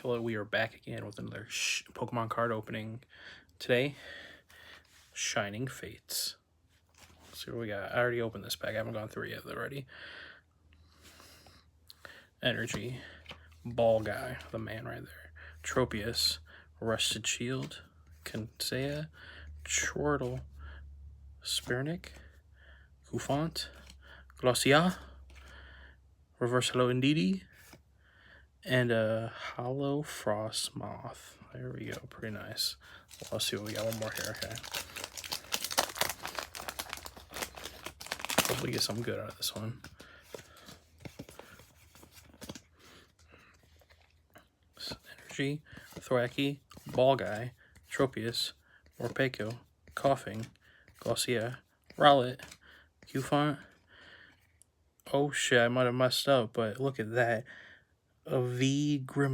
Hello, we are back again with another Pokemon card opening. Today, Shining Fates. Let's see what we got. I already opened this pack. I haven't gone through it yet already. Energy. Ball Guy, the man right there. Tropius. Rusted Shield. Kansea. Chortle. Spirnic. Cufant. Glossier. Reverse Hello Indeedee. And a Hollow Frost Moth. There we go. Pretty nice. Let's see what we got. One more here. Okay. Hopefully get something good out of this one. Energy, Thwackey, Ball Guy, Tropius, Morpeko, Coughing, Glossier, Rowlet, Cufant. Oh shit, I might have messed up, but look at that. A V Grimace.